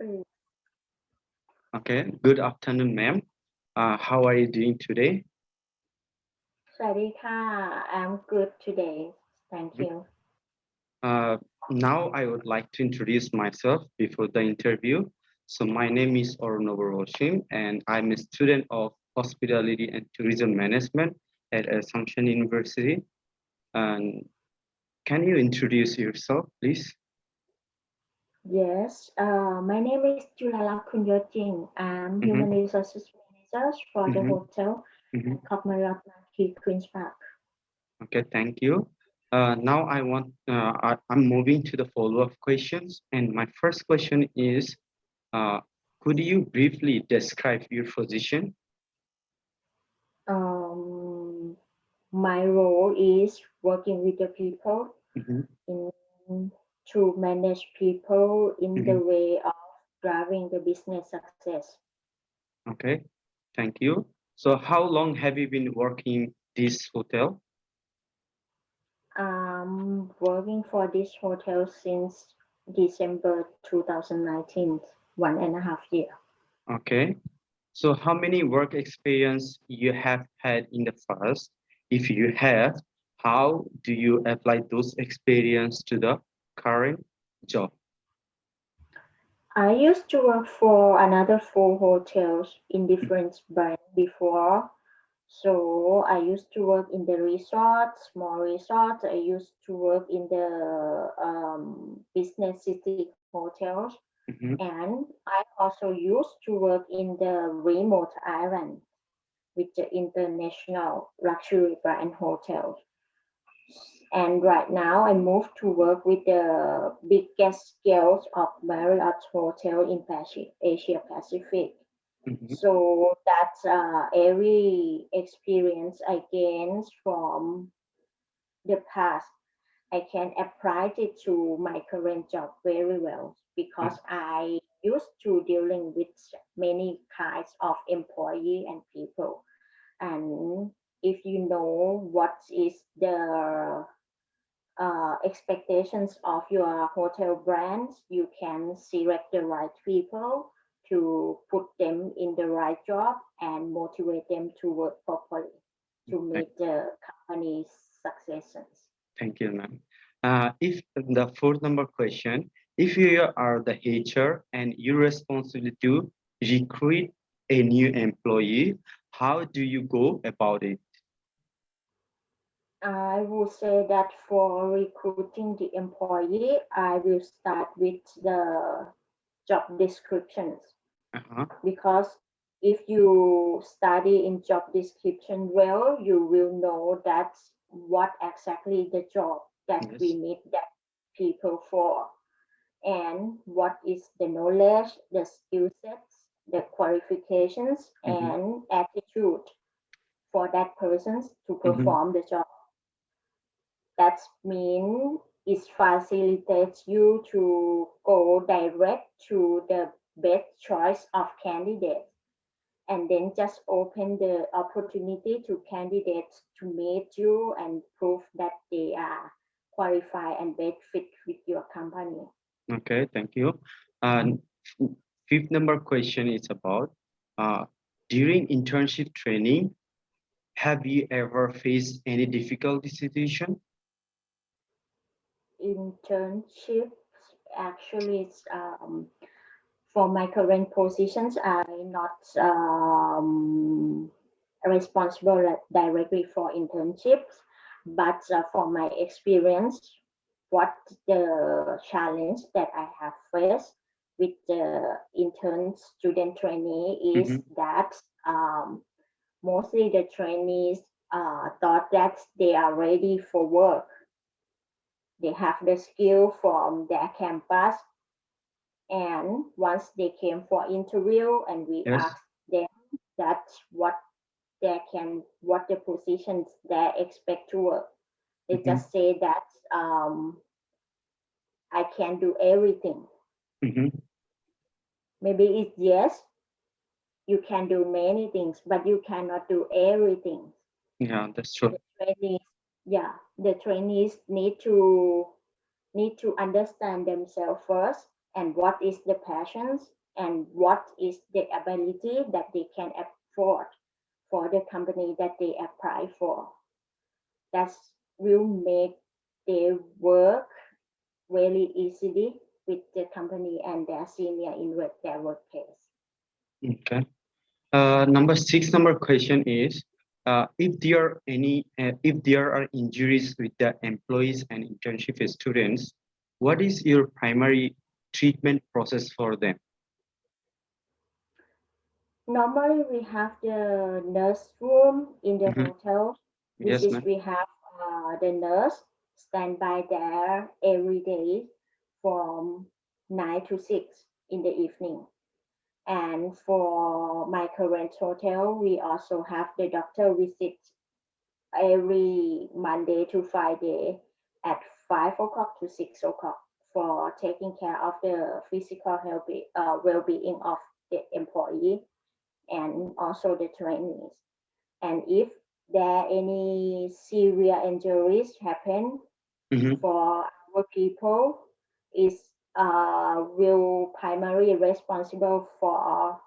please. Okay, good afternoon, ma'am. How are you doing today? สวัสดีค่ะ I'm good today. Thank Mhm. you. Now I would like to introduce myself before the interview. So my name is Ornobo Roshim, and I'm a student of Hospitality and Tourism Management at Assumption University. And can you introduce yourself, please? Yes, my name is Julalak Kunyojing. I'm Human Mhm, Resources Manager for the mhm, hotel mhm. Bangkok Marriott Marquis Queen's Park. Okay, thank you. Now I'm moving to the follow-up questions, and my first question is, uh, could you briefly describe your position? Um, my role is working with the people Mhm, in to manage people in the mhm. way of driving the business success. Okay, thank you. So how long have you been working this hotel? I'm working for this hotel since December 2019, 1.5 year. Okay, so how many work experience you have had in the past? If you have, how do you apply those experience to the current job? I used to work for another four hotels in Mhm, different brands before. So I used to work in the resorts, small resorts. I used to work in the business city hotels. mhm. And I also used to work in the remote island with the international luxury brand hotels. And right now I moved to work with the biggest scales of Marriott Hotel in Asia Pacific. Mhm. So that's every experience I gained from the past. I can apply it to my current job very well because I used to dealing with many kinds of employee and people. And if you know what is the expectations of your hotel brands, you can select the right people to put them in the right job and motivate them to work properly to Thank make the company's successes. thank you, ma'am. If the fourth number question, if you are the HR and you're responsible to recruit a new employee, how do you go about it? I would say that for recruiting the employee, I will start with the job descriptions Uh-huh. because if you study in job description well, you will know that what exactly the job that we Yes. need that people for and what is the knowledge, the skill sets, the qualifications Mhm, and attitude for that person to mhm, perform the job. That means it facilitates you to go direct to the best choice of candidate and then just open the opportunity to candidates to meet you and prove that they are qualified and best fit with your company. Okay, thank you. And fifth number question is about uh, during internship training, have you ever faced any difficult situation? Internships actually for my current positions I'm not responsible directly for internships, but for my experience, what the challenge that I have faced with the intern student trainee is Mhm, that mostly the trainees thought that they are ready for work. They have the skill from their campus, and once they came for interview and we yes. asked them that what the positions they expect to work, they Mhm, just say that I can do everything. mhm. Maybe it's yes, you can do many things, but you cannot do everything. Yeah, that's true. The trainees, the trainees need to understand themselves first and what is the passions and what is the ability that they can afford for the company that they apply for. That will make their work very easily with the company and their senior in their workplace. Okay. Number question is, if there are injuries with the employees and internship students, what is your primary treatment process for them? Normally, we have the nurse room in the Mhm. hotel, which Yes, is ma'am. we have the nurse stand by there every day from 9 to 6 in the evening. And for my current hotel, we also have the doctor visit every Monday to Friday at 5 o'clock to 6 o'clock for taking care of the physical health, well-being of the employee and also the trainees. And if there any severe injuries happen Mhm. for our people, is will primarily responsible for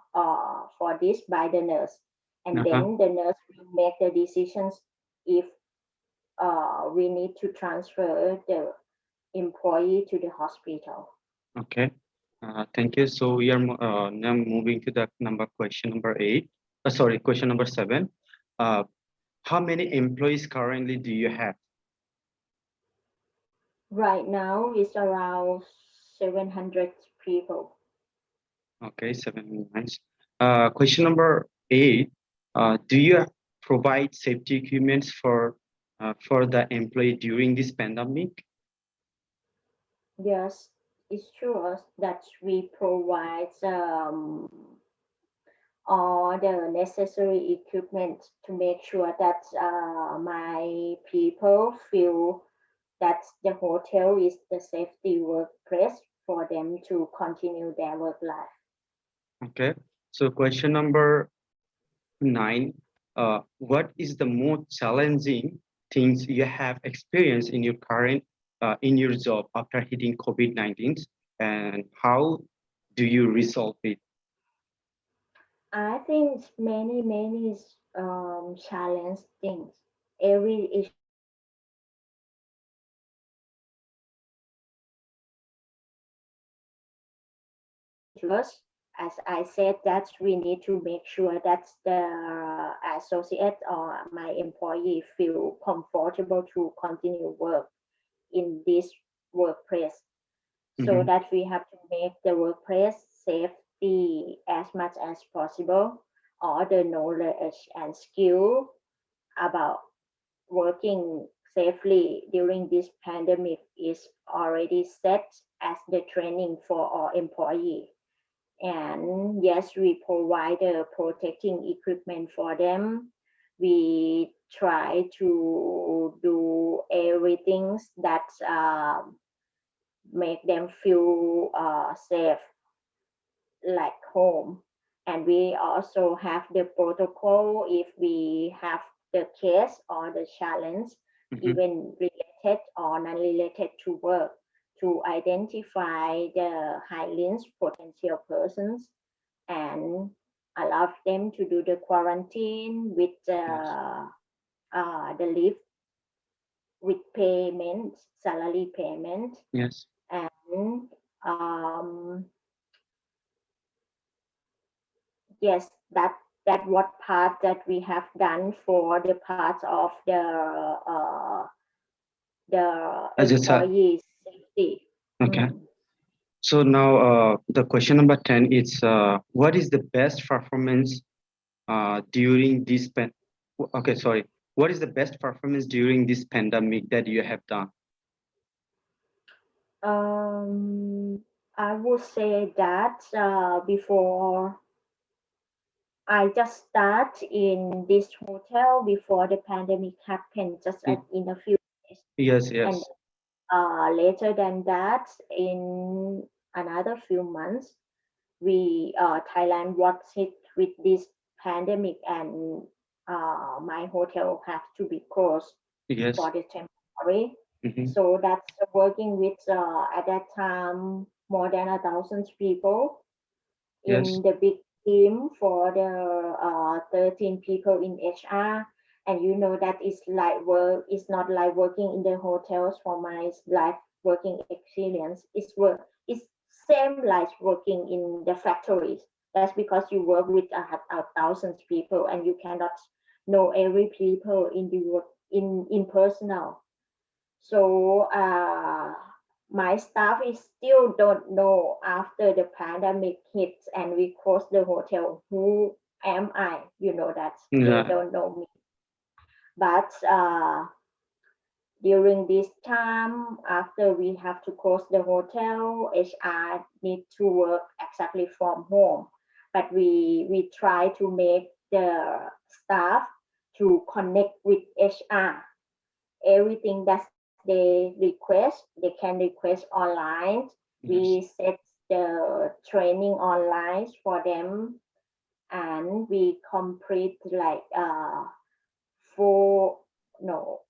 this by the nurse, and Uh-huh. then the nurse will make the decisions if we need to transfer the employee to the hospital. Okay. Thank you. So we are now moving to the question number eight. Sorry, question number seven. Uh, how many employees currently do you have? Right now, it's around 700 people. Okay, seven months. Question number eight. Do you provide safety equipment for the employee during this pandemic? Yes, it's true that we provide all the necessary equipment to make sure that my people feel that the hotel is the safety workplace for them to continue their work life. Okay. So question number nine. What is the most challenging things you have experienced in your current in your job after hitting COVID-19, and how do you resolve it? I think many challenge things. Every issue has its solution. First, as I said, that we need to make sure that the associate or my employee feel comfortable to continue work in this workplace. So Mhm. that we have to make the workplace safety as much as possible. All the knowledge and skill about working safely during this pandemic is already set as the training for our employee. And yes, we provide the protecting equipment for them. We try to do everything that make them feel safe like home. And we also have the protocol if we have the case or the challenge, Mhm. even related or non-related to work, to identify the high risk potential persons and allow them to do the quarantine with Yes. the leave with payment, salary payment, Yes. and um, yes, that what part that we have done for the part of the As it's a employees safety. okay. Mm. So now the question number 10 is what is the best performance during this okay, sorry. What is the best performance during this pandemic that you have done? Um, I would say that before I just start in this hotel before the pandemic happened, just Y- in a few days, Yes, and yes, later than that, in another few months, we Thailand was hit with this pandemic, and my hotel have to be closed yes. for the temporary. Mhm. So that's working with at that time. more than 1,000 people Yes. in the big team for the 13 people in HR. And you know that it's like work, it's not like working in the hotels for my life working experience. It's same like working in the factories. That's because you work with thousands of people and you cannot know every people in the work in personal. So my staff is still don't know after the pandemic hits and we close the hotel. Who am I? You know that they Yeah. don't know me. But during this time, after we have to close the hotel, HR need to work exactly from home. But we try to make the staff to connect with HR. Everything that they request, they can request online. We Yes. set the training online for them and we complete like four no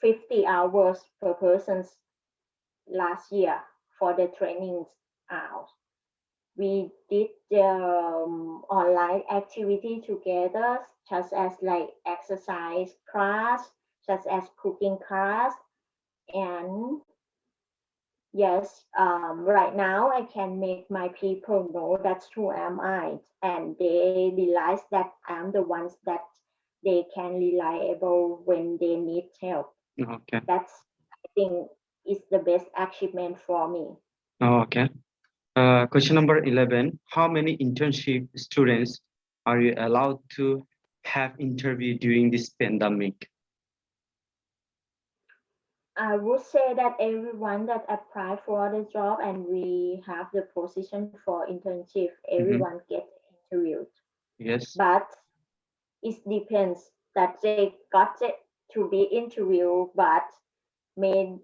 50 hours per person last year for the trainings hours. We did online activity together, such as like exercise class, such as cooking class, and yes, right now I can make my people know that's who am I, and they realize that I'm the ones that they can reliable when they need help. Okay. That's I think is the best achievement for me. Okay. Question number 11. How many internship students are you allowed to have interview during this pandemic? I would say that everyone that apply for the job and we have the position for internship, Mhm. everyone get interviewed. Yes. But it depends that they got it to be interviewed, but many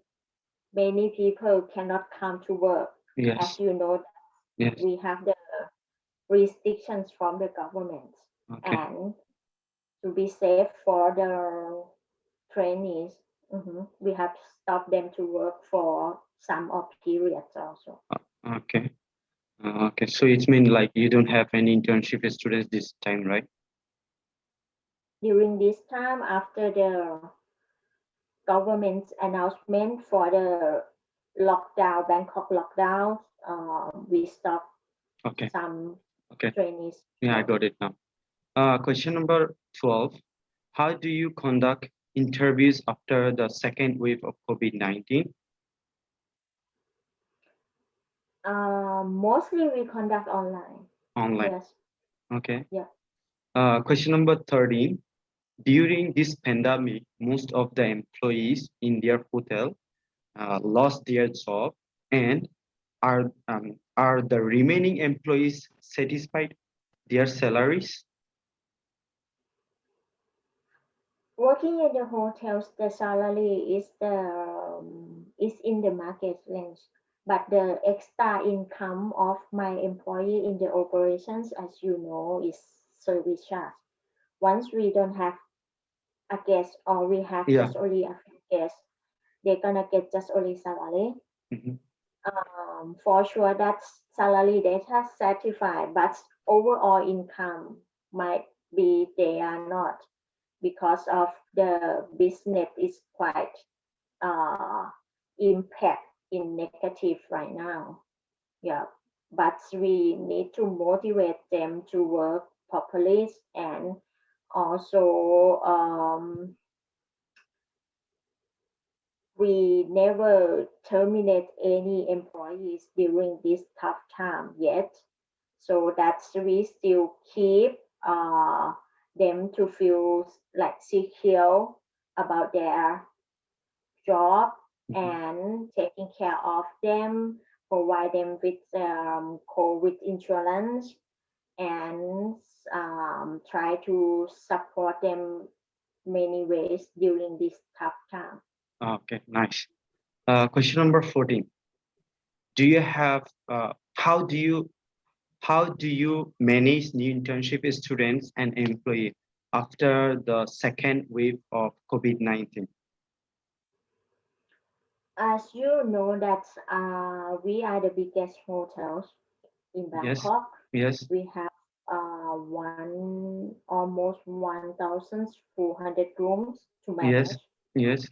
many people cannot come to work. Yes. As you know, Yes. we have the restrictions from the government, Okay. and to be safe for the trainees, we have to stop them to work for some of periods also. Okay. Okay. So it's mean like you don't have any internship students this time, right? During this time, after the government's announcement for the lockdown, Bangkok lockdown, we stopped Okay. some Okay. trainees Yeah, I work. got it now. Question number 12. How do you conduct interviews after the second wave of COVID-19? Mostly we conduct online. Online. Yes, Okay. yeah. Question number 13. During this pandemic, most of the employees in their hotel lost their job, and are the remaining employees satisfied their salaries? Working in the hotels, the salary is in the market range, but the extra income of my employee in the operations, as you know, is service charge. Once we don't have a guest or we have Yeah. just only a few guests, they're gonna get just only salary. Mhm. For sure, that salary they have certified, but overall income might be they are not because of the business is quite uh, impact in negative right now. Yeah, but we need to motivate them to work properly and also we never terminate any employees during this tough time yet. So that's we still keep them to feel like secure about their job Mhm. and taking care of them, provide them with COVID insurance, and try to support them many ways during this tough time. Okay, nice. Question number 14. Do you have how do you manage new internship students and employee after the second wave of COVID-19? As you know that we are the biggest hotels in Yes. Bangkok. Yes. We have almost 1,400 rooms to Yes. manage. Yes.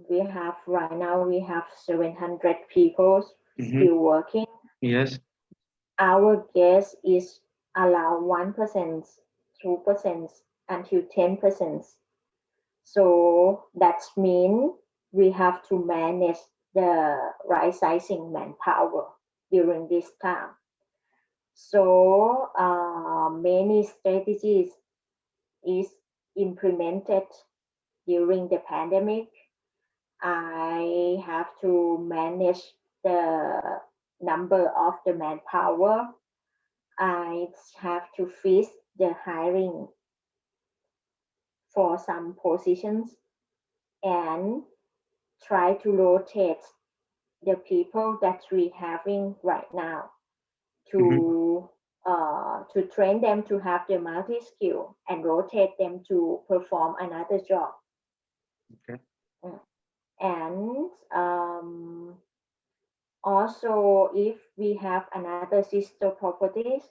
We have right now we have 700 people Mm-hmm. still working. Yes. Our guest is allowed 1%, 2%, until 10%. So that means we have to manage the right sizing manpower during this time. So many strategies is implemented during the pandemic. I have to manage the number of the manpower. I have to fix the hiring for some positions and try to rotate the people that we having right now Mm-hmm. to train them to have the multi skill and rotate them to perform another job. Okay. Mm. And also, if we have another sister properties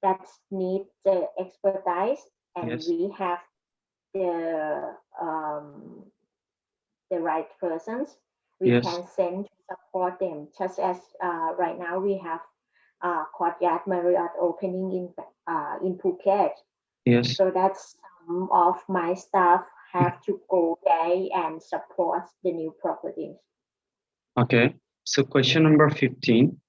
that need the expertise and Yes. we have the the right persons, we Yes. can send to support them. Just as right now we have Courtyard Marriott opening in Phuket. Yes. So that's some of my staff have to go there and support the new properties. Okay. So question number 15.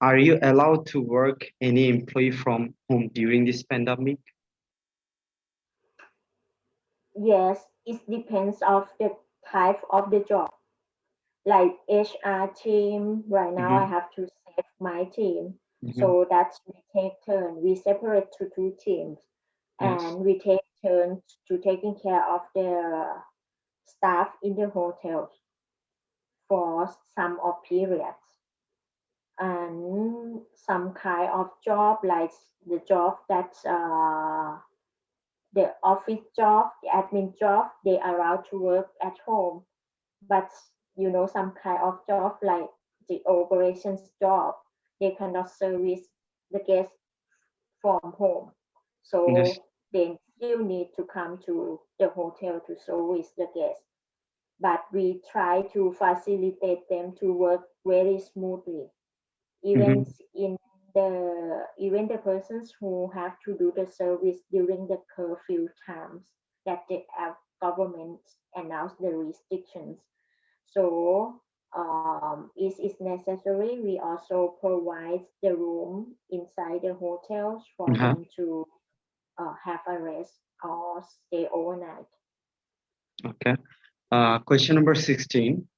Are you allowed to work any employee from home during this pandemic? Yes, it depends of the type of the job. Like HR team, right now I Mm-hmm. have to save my team. Mm-hmm. So that's we take turn. We separate to two teams Yes. and we take turns to taking care of the staff in the hotels for some of periods. And some kind of job like the job that's the office job, the admin job, they are allowed to work at home. But some kind of job like the operations job, they cannot service the guest from home. Yes. So they still need to come to the hotel to service the guest. But we try to facilitate them to work very smoothly. Even Mm-hmm. in even the persons who have to do the service during the curfew times that the government announced the restrictions. So it is necessary. We also provide the room inside the hotels for Uh-huh. them to have a rest or stay overnight. Okay. Question number 16.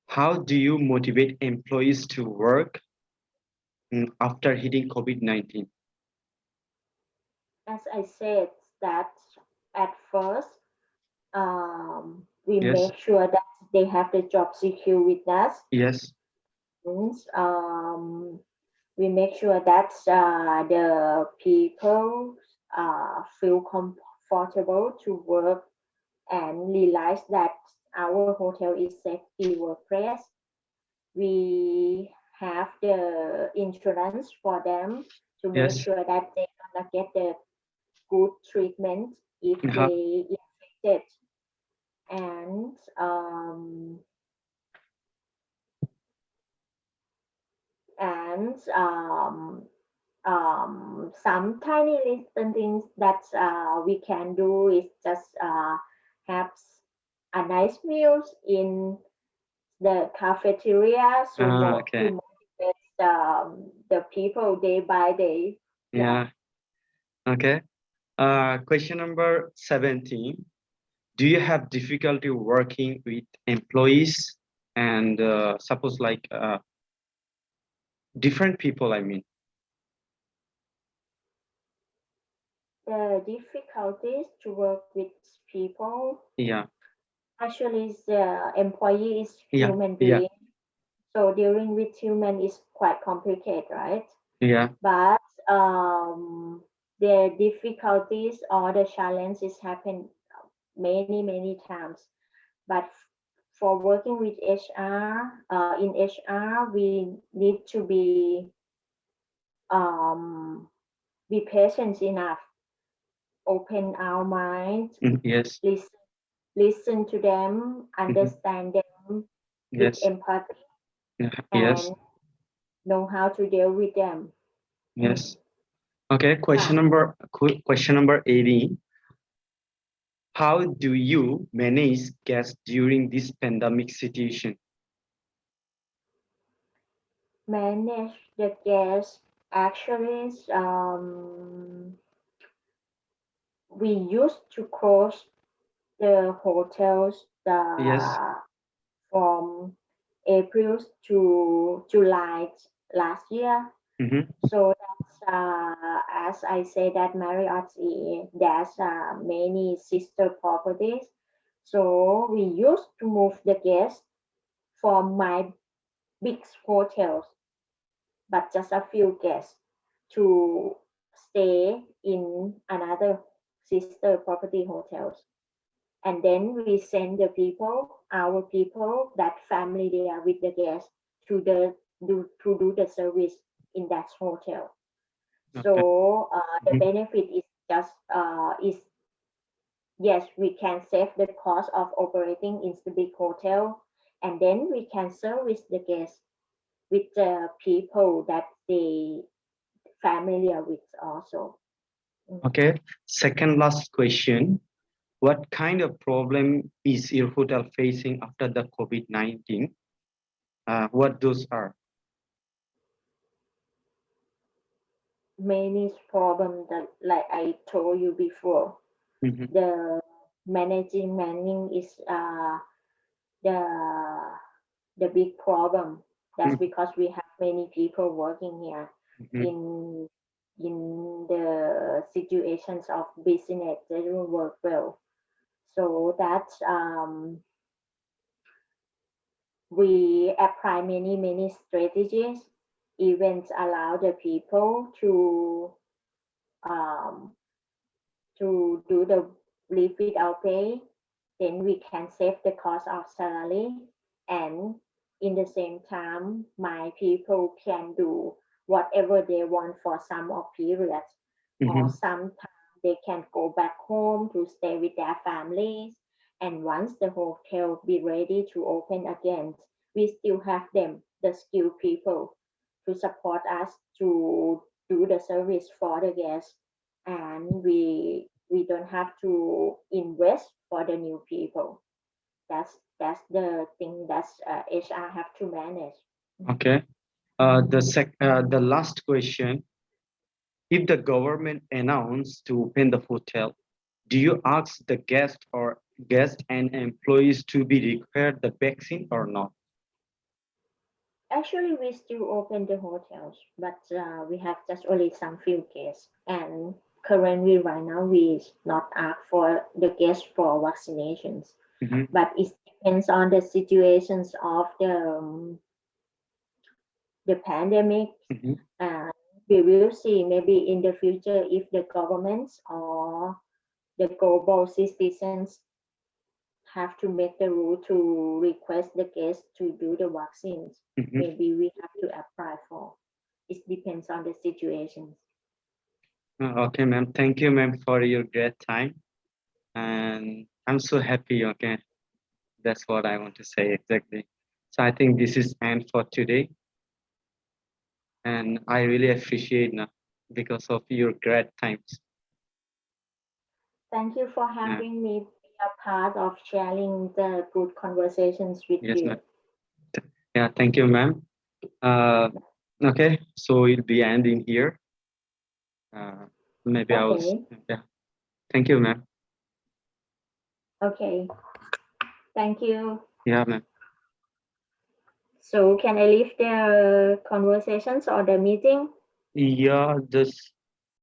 How do you motivate employees to work after hitting COVID-19? As I said, that at first we Yes. make sure that they have the job secure with us. Yes. Means, we make sure that the people feel comfortable to work and realize that our hotel is safety workplace. We have the insurance for them to make Yes. sure that they gonna get the good treatment if Uh-huh. they infected. And and some tiny little things that we can do is just have a nice meals in the cafeteria Okay. to motivate the people day by day. Yeah. Yeah. Okay. Question number 17. Do you have difficulty working with employees and suppose like different people, I mean? The difficulties to work with people, Yeah. actually the employee is Yeah. human Yeah. being, so dealing with human is quite complicated, right? Yeah. But the difficulties or the challenges happen many times. But for working with HR, in HR, we need to um, be patient enough, open our mind, Yes. listen, listen to them, Mhm. understand them with Yes. empathy, Yeah. Yes. and know how to deal with them. Mm. Yes. Okay. Question number 80. How do you manage guests during this pandemic situation? Manage the guests. Actually, we used to close the hotels Yes. from April to July last year. Mm-hmm. So that's as I say that Marriott there's many sister properties. So we used to move the guests from my big hotels, but just a few guests to stay in another sister property hotels. And then we send the people, our people, that family there with the guests to do the service in that hotel. Okay. So the Mhm. benefit is just is yes, we can save the cost of operating in the big hotel, and then we can service the guests with the people that they familiar with also. Mm. Okay. Second last question. What kind of problem is your hotel facing after the COVID-19? What those are? Many problem that like I told you before, Mm-hmm. the manning is the the big problem. That's because we have many people working here Mm-hmm. in the situations of business that don't work well. So that's we apply many strategies. Events allow the people um, to do the leave without pay, then we can save the cost of salary, and in the same time my people can do whatever they want for some of periods, or Mm-hmm. sometimes they can go back home to stay with their families, and once the hotel be ready to open again, we still have them, the skilled people, to support us to do the service for the guests, and we don't have to invest for the new people. That's the thing that HR have to manage. Okay. The last question. If the government announced to open the hotel, do you ask the guest and employees to be required the vaccine or not? Actually, we still open the hotels, but we have just only some few guests, and currently right now we not ask for the guests for vaccinations, Mm-hmm. but it depends on the situations of the pandemic. Mm-hmm. And we will see maybe in the future if the governments or the global citizens have to make the rule to request the guests to do the vaccines. Mm-hmm. Maybe we have to apply for. It depends on the situations. Okay, ma'am. Thank you, ma'am, for your great time. And I'm so happy. Okay, that's what I want to say exactly. So I think this is end for today, and I really appreciate because of your great times. Thank you for Yeah. having me be a part of sharing the good conversations with Yes, ma'am. you. Yeah, thank you, ma'am. Uh, okay, so we'll be ending here. Uh, maybe I will. Okay, Yeah, thank you, ma'am. okay. Thank you. Yeah, ma'am. So can I leave the conversations or the meeting? Yeah, just